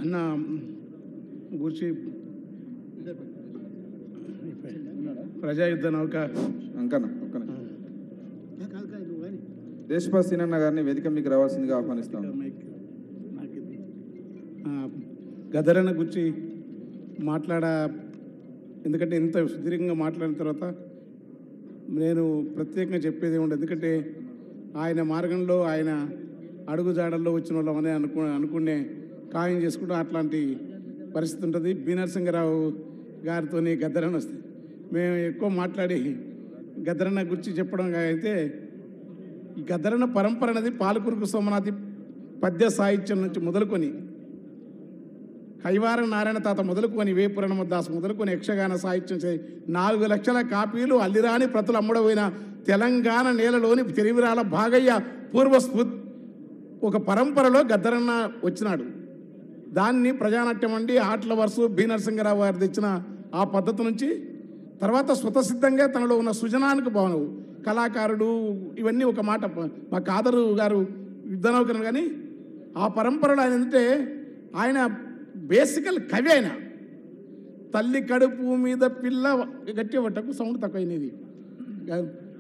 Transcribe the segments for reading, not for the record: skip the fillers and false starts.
అన్న గురించి ప్రజాయుద్ధ నౌక అంకన్న దేశపాల్ సీనన్న గారిని వేదిక మీకు రావాల్సిందిగా ఆహ్వానిస్తాం. గదరన్న గురించి ఎందుకంటే ఇంత సుదీర్ఘంగా మాట్లాడిన తర్వాత నేను ప్రత్యేకంగా చెప్పేది ఉండదు. ఎందుకంటే ఆయన మార్గంలో ఆయన అడుగుజాడల్లో వచ్చిన వాళ్ళమని అనుకునే ఖాయం చేసుకుంటూ అట్లాంటి పరిస్థితి ఉంటుంది. బి నరసింహరావు గారితో గద్దరన్న వస్తే మేము ఎక్కువ మాట్లాడి గద్దరన్న గురించి చెప్పడం అయితే ఈ గద్దరన్న పరంపర అనేది పాలకురుకు సోమనాథి పద్య సాహిత్యం నుంచి మొదలుకొని కైవారం నారాయణ తాత మొదలుకొని వేపురణమదాస్ మొదలుకొని యక్షగాన సాహిత్యం 4 లక్షల కాపీలు అల్లిరాని ప్రతులు అమ్ముడపోయిన తెలంగాణ నేలలోని తెలివిరాల భాగయ్య ఒక పరంపరలో గద్దరన్న వచ్చినాడు. దాన్ని ప్రజానాట్యం అండి ఆటల వరుస బి నరసింహరావు గారు తెచ్చిన ఆ పద్ధతి నుంచి తర్వాత స్వతసిద్ధంగా తనలో ఉన్న సృజనానికి భావన కళాకారుడు ఇవన్నీ ఒక మాట మా కాదరు గారు యుద్ధనౌకరు. కానీ ఆ పరంపరలో ఆయన ఏంటంటే ఆయన బేసికల్ కవి. ఆయన తల్లి కడుపు మీద పిల్ల గట్టి పట్టకు సౌండ్ తక్కువైనది.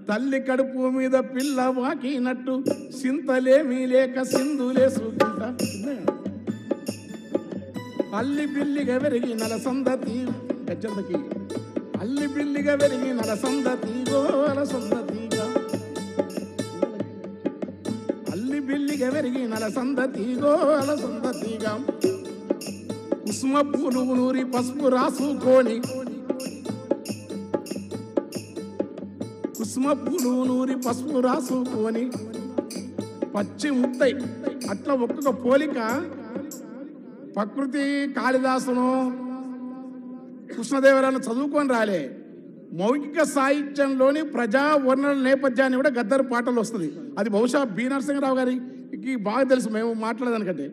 తల్లి కడుపు మీద పిల్ల వాకినట్టు సింతలేమీ లేక సింధులే చూకుంటా అల్లి బిల్లిగా వెరిగి నలసందతి గచ్చందకి అల్లి బిల్లిగా వెరిగి నలసందతిగో అలసందతిగా అల్లి బిల్లిగా వెరిగి నలసందతిగో అలసందతిగా కుసుమ పూలు నూరి పసుపు రాసుకొని కుసుమ పూలు నూరి పసుపు రాసుకొని పచ్చి ముత్తై అట్లా ఒక్కొక్క పోలిక ప్రకృతి కాళిదాసును కృష్ణదేవరాయలు చదువుకొని రాలే. మౌఖిక సాహిత్యంలోని ప్రజా వర్ణన నేపథ్యాన్ని కూడా గద్దర్ పాటలు వస్తుంది. అది బహుశా బి నరసింహరావు గారికి బాగా తెలుసు మేము మాట్లాడేదానికంటే.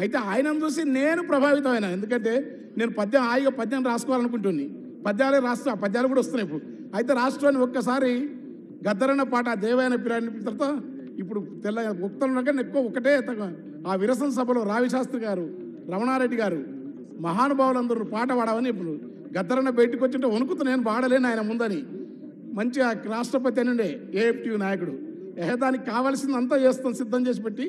అయితే ఆయనను చూసి నేను ప్రభావితమైన. ఎందుకంటే నేను హాయిగా పద్యం రాసుకోవాలనుకుంటుంది. పద్యాలే రాస్తా, పద్యాలు కూడా వస్తున్నాయి ఇప్పుడు. అయితే రాష్ట్రాన్ని ఒక్కసారి గద్దరన్న పాట దేవయాన పిరాని తర్వాత ఇప్పుడు ఉక్తలు కన్నా ఎక్కువ ఒకటే ఆ విరసన సభలో రావిశాస్త్రి గారు, రమణారెడ్డి గారు మహానుభావులందరూ పాట పాడవని ఇప్పుడు గద్దరన్న బయటకు వచ్చింటే వణుకుతూ నేను పాడలేను ఆయన ముందని. మంచిగా రాష్ట్రపతి అని ఉండే ఏఎఫ్టీ నాయకుడు దానికి కావాల్సిందంతా చేస్తాం సిద్ధం చేసి పెట్టి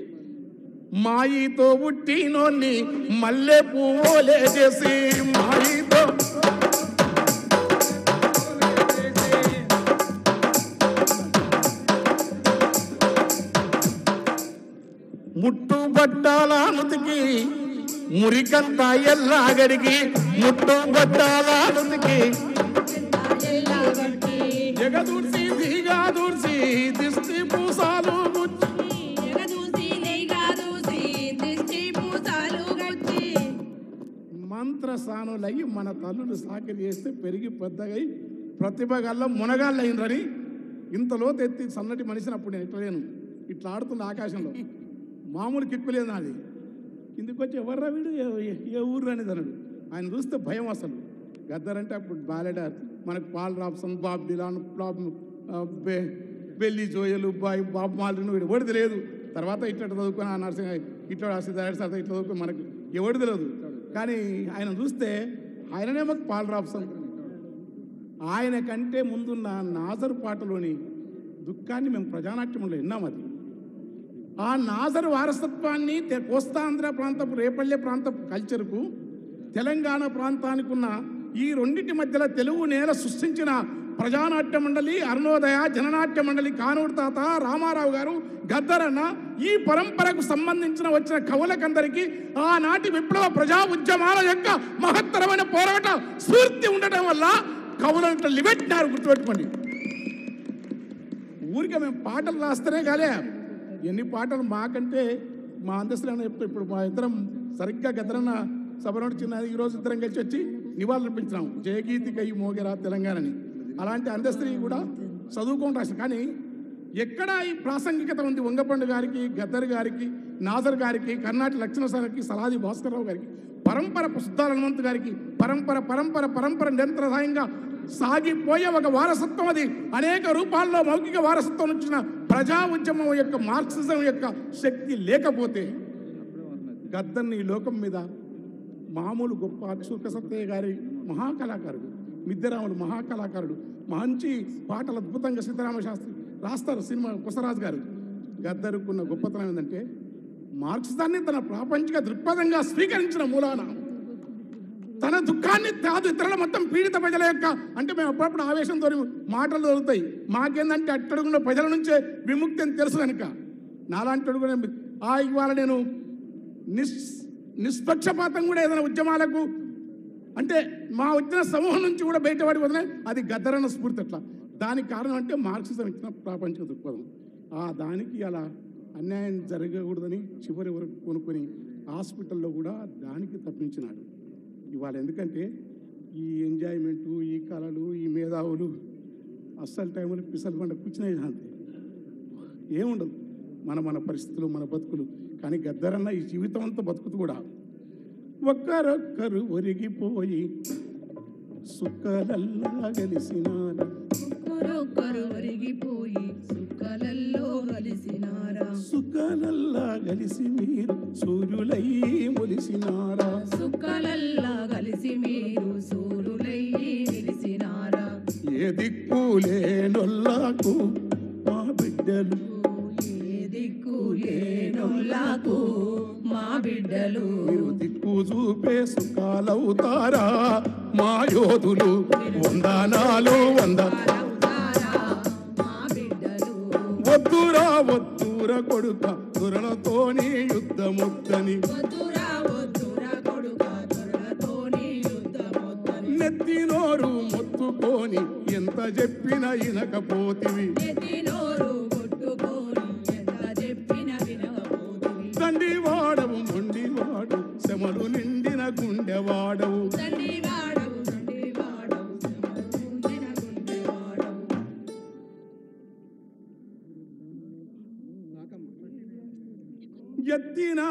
మాయితో పుట్టినోన్ని మల్లె పువ్వులే చేసి మాయితో ముట్టు బట్టాల నుతికి మురికంతా ఎల్లాగడికి ముట్టు బట్టాల నుతికి జగదూర్చి దిగాదూర్చి దిష్టి పూసాలు మంత్రసానులయ్యి మన తల్లులు సాకిరి చేస్తే పెరిగి పెద్దగై ప్రతిభ గల్ల మునగాళ్ళు అయినరని ఇంతలో తెత్తి సన్నటి మనిషిని అప్పుడు నేను ఎట్లా లేను. ఇట్లా ఆడుతున్న ఆకాశంలో మామూలు కిక్కులేదు నాది. కిందికి వచ్చి ఎవర్రా వీడు ఏ ఊరు అనేది అన్నాడు. ఆయన చూస్తే భయం అసలు. గద్దర్ అంటే అప్పుడు బాలెడార్ మనకు పాల్ రాబ్సన్, బాబ్ డిలాన్, బెల్లి జోయలు, బాబ్ మాల్ని వీడు ఎవడు తెలియదు. తర్వాత ఇట్లా చదువుకొని ఆ నర్సింగ్ ఇట్లా ఇట్లా చదువుకొని మనకు ఎవడు తెలియదు. కానీ ఆయన చూస్తే ఆయననే మాకు పాల్ రాబ్సన్. ఆయన కంటే ముందున్న నాజరు పాటలోని దుఃఖాన్ని మేము ప్రజానాట్యంలో విన్నాం. అది ఆ నాజరు వారసత్వాన్ని కోస్తాంధ్ర ప్రాంతపు రేపల్లె ప్రాంతపు కల్చర్కు తెలంగాణ ప్రాంతానికి ఉన్న ఈ రెండింటి మధ్యలో తెలుగు నేల సృష్టించిన ప్రజానాట్య మండలి, అరుణోదయ జననాట్య మండలి, కానూరు తాత, రామారావు గారు, గద్దరన్న ఈ పరంపరకు సంబంధించిన వచ్చిన కవులకందరికీ ఆనాటి విప్లవ ప్రజా ఉద్యమాల యొక్క మహత్తరమైన పోరాట స్ఫూర్తి ఉండటం వల్ల కవులంతా లిబెట్టినారు. గుర్తుపెట్టుకోండి. ఊరికే మేము పాటలు రాస్తేనే కాలే, ఎన్ని పాటలు మాకంటే మా అంతస్తులైనా చెప్తే ఇప్పుడు మా ఇద్దరం సరిగ్గా గద్దరన్న సభ చిన్న ఈరోజు ఇద్దరం కలిసి వచ్చి నివాళులర్పించినాం. జయగీతి కై మోగేరా తెలంగాణని. అలాంటి అందస్త్రీ కూడా చదువుకొని రాసిన. కానీ ఎక్కడ ఈ ప్రాసంగికత ఉంది? వంగపండు గారికి, గద్దర్ గారికి, నాజర్ గారికి, కర్ణాటి లక్ష్మణసారికి, సలాది భాస్కర్రావు గారికి, పరంపర సుద్దాల హనుమంతు గారికి పరంపర పరంపర పరంపర నిరంతరదాయంగా సాగిపోయే ఒక వారసత్వం. అది అనేక రూపాల్లో మౌఖిక వారసత్వం వచ్చిన ప్రజా ఉద్యమం యొక్క మార్క్సిజం యొక్క శక్తి లేకపోతే గద్దర్ని ఈ లోకం మీద మామూలు గొప్ప అచ్యుత సత్తయ్య గారి మహాకళాకారుడు, మిద్దెరాములు మహాకళాకారుడు, మంచి పాటలు అద్భుతంగా సీతారామ శాస్త్రి రాస్తారు, సినిమా కొసరాజు గారు. గద్దరుకున్న గొప్పతనం ఏంటంటే మార్క్సిజాన్ని తన ప్రాపంచిక దృక్పథంగా స్వీకరించిన మూలాన తన దుఃఖాన్ని కాదు ఇతరుల మొత్తం పీడిత ప్రజల యొక్క, అంటే మేము అప్పుడప్పుడు ఆవేశంతో మాటలు దొరుకుతాయి, మాకేందంటే అట్టడుగున్న ప్రజల నుంచే విముక్తి అని తెలుసు కనుక నాలాంటి అడుగునే ఇవాళ నేను నిష్పక్షపాతం కూడా ఏదైనా ఉద్యమాలకు అంటే మా వచ్చిన సమూహం నుంచి కూడా బయటపడి వదిలే అది గద్దరన్న స్ఫూర్తి. అట్లా దానికి కారణం అంటే మార్క్సిజం ఇచ్చిన ప్రాపంచిక దృక్పథం. దానికి అలా అన్యాయం జరగకూడదని చివరి వరకు కొనుక్కొని హాస్పిటల్లో కూడా దానికి తప్పించినాడు. ఇవాళ ఎందుకంటే ఈ ఎంజాయ్మెంటు, ఈ కళలు, ఈ మేధావులు అస్సలు టైంలో పిసలు పంట కూర్చున్నాయి అంతే, ఏముండదు మన పరిస్థితులు, మన బతుకులు. కానీ గద్దరన్న ఈ జీవితం అంతా బతుకుతూ కూడా ఒక్కరొక్కరు ఒరిగిపోయి సుక్కలల్లా గలిసినారా, ఒక్కరొక్కరు ఒరిగిపోయి సుక్కలల్లో గలిసినారా, సుక్కలల్లా గలిసి మీరు సూర్యులై మొలిసినారా, సుక్కలల్లా కలిసి మీరు సూర్యులై నిలిసినారా, ఏ దిక్కులేనొల్లకు మా బిడ్డలు, ఏ దిక్కులేనోళ్ళకు మా బిడ్డలు, మీరు దిక్కు చూపే సుఖాలవుతారా మా యోధులు, వందనాలు అవుతారా మా బిడ్డలు, వద్దురా వద్దురా కొడుక దురలతోని యుద్ధముద్దని, వద్దురా వద్దురా కొడుక దొరలతోని యుద్ధమొద్దని, నెత్తినోరు మొత్తుకొని ఎంత చెప్పినా ఇనకపోతివి, నెత్తినోరు కొట్టుకొని ఎంత చెప్పిన వినకపోతివి, దండివాడవు మొండివాడు శమలు నిండిన గుండెవాడవు, దండివాడవు దండివాడవు శ్రమలుండిన గుండెవాడవు, ఎత్తిన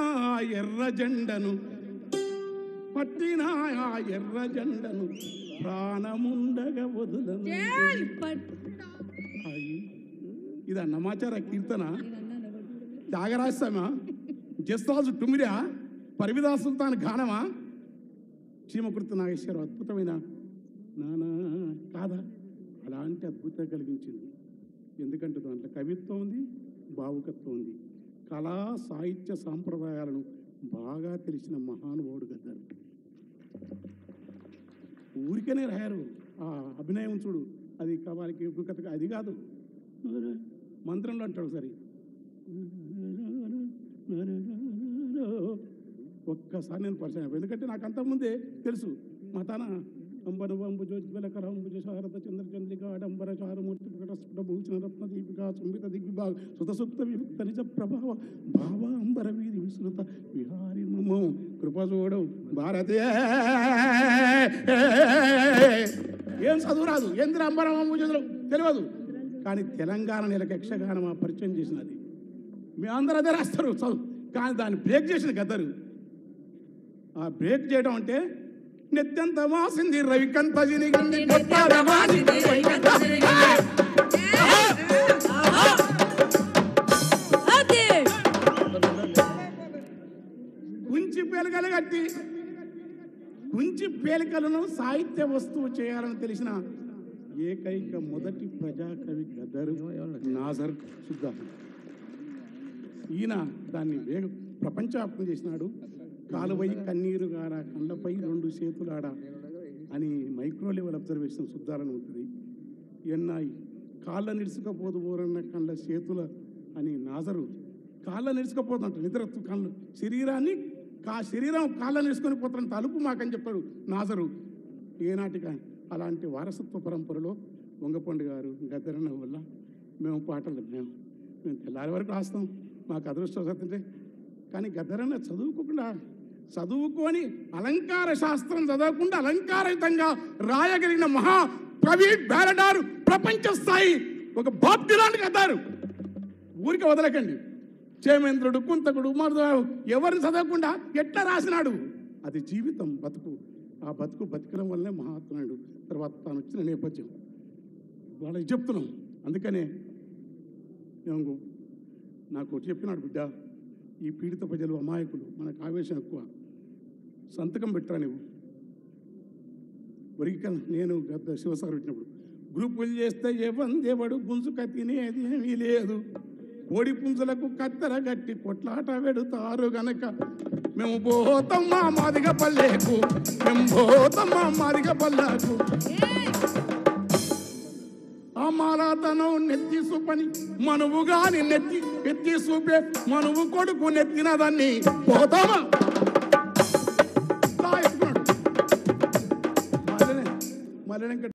ఎర్ర జెండను పట్టిన ఎర్ర జెండను ప్రాణముండగా వదులను. ఇది అన్నమాచార కీర్తన, త్యాగరాజమా, జస్రాజు టుమిరా, పరివిదా సుల్తాన్ గానమా, చీమకుర్తి నాగేశ్వరరావు అద్భుతమైన నానా కాదా అలాంటి అద్భుతం కలిగించింది. ఎందుకంటే దాంట్లో కవిత్వం ఉంది, భావుకత్వం ఉంది, కళా సాహిత్య సాంప్రదాయాలను బాగా తెలిసిన మహానుభావుడు గద్దరు. ఊరికనే రాయారు, ఆ అభినయం చూడు, అది కవాలికి కథ అది కాదు, మంత్రంలో అంటాడు సరే, ఒక్కసారి నేను పరిచయం అయిపోయి, ఎందుకంటే నాకు అంతకుముందే తెలుసు. మా తాన అంబర వంబుజోజ్వలకర అంబుజ శారద చంద్ర చంద్రిక ఆడంబర చారుమూర్తి ప్రకటస్ఫుట భూషణ రత్న దీపిక సుంబిత దిగ్విభాగ సుతసుప్త విముక్త నిజ ప్రభావ భావ అంబర వీరి విస్తృత విహారి మమో కృపజోడవు భారతే. ఏం చదువు రాదు, ఏంద్ర అంబరం అంబుజోజులు తెలియదు, కానీ తెలంగాణ నెలకు యక్షగానం పరిచయం చేసినది. మీ అందరూ అదే రాస్తారు చదువు, కానీ దాన్ని బ్రేక్ చేసిన గద్దరు. ఆ బ్రేక్ చేయడం అంటే నెత్తంత వాసింది రవికంత జినిగింది కుంచి పేలికలు కట్టి కుంచి పేలికలను సాహిత్య వస్తువు చేయాలని తెలిసిన ఏకైక మొదటి ప్రజాకవి గద్దరు నాజర్ సుద్దా. ఈయన దాన్ని ప్రపంచవ్యాప్తం చేసినాడు. కాలువై కన్నీరు గాడ కళ్ళపై రెండు చేతులాడ అని మైక్రో లెవెల్ అబ్జర్వేషన్ శుద్ధాలని ఉంటుంది. ఎన్నాయి కాళ్ళ నిడుచుకపోదు ఊరన్న కళ్ళ చేతుల అని నాజరు కాళ్ళ నిడుచుకపోతుంట నిద్ర కళ్ళు శరీరాన్ని శరీరం కాళ్ళ నిడుచుకొని పోతాను తలుపు మాకని చెప్పాడు నాజరు. ఏనాటిగా అలాంటి వారసత్వ పరంపరలో వంగపండు గారు గద్దరన్న వల్ల మేము పాటలు మేము తెల్లారి వరకు రాస్తాం, మాకు అదృష్టం వస్తుంటే. కానీ గద్దరన్న చదువుకొని అలంకార శాస్త్రం చదవకుండా అలంకారయుతంగా రాయగలిగిన మహా కవి బేరడారు, ప్రపంచ స్థాయి ఒక బాబ్ డిలాన్ గద్దారు. ఊరికి వదలకండి. చేమేంద్రుడు, కుంతకుడు, ఎవరిని చదవకుండా ఎట్లా రాసినాడు. అది జీవితం, బతుకు. ఆ బతుకు బతకడం వల్లనే మహాత్ముడు తర్వాత తాను వచ్చిన నేపథ్యం వాళ్ళకి చెప్తున్నాం. అందుకనే ఏమో నాకు ఒకటి చెప్పినాడు బిడ్డ, ఈ పీడిత ప్రజలు అమాయకులు, మనకు ఆవేశం ఎక్కువ, సంతకం పెట్టరా నువ్వు. ఒరిగిక నేను గత శివసాగర్ పెట్టినప్పుడు గ్రూపులు చేస్తే ఎవడు గుంజుక తినేది ఏమీ లేదు, కోడి పుంజులకు కత్తెర గట్టి కొట్లాట పెడతారు గనక మేము పోతాం మా మాదిగ పల్లెకు, మేము పోతాం మా మాదిగ పల్లెకు. ఆ మాలాతనం నెత్తి సూపని మనువు గాని ఎత్తి సూపే మనువు కొడుకు నెత్తిన దాన్ని పోతామా మళ్ళీ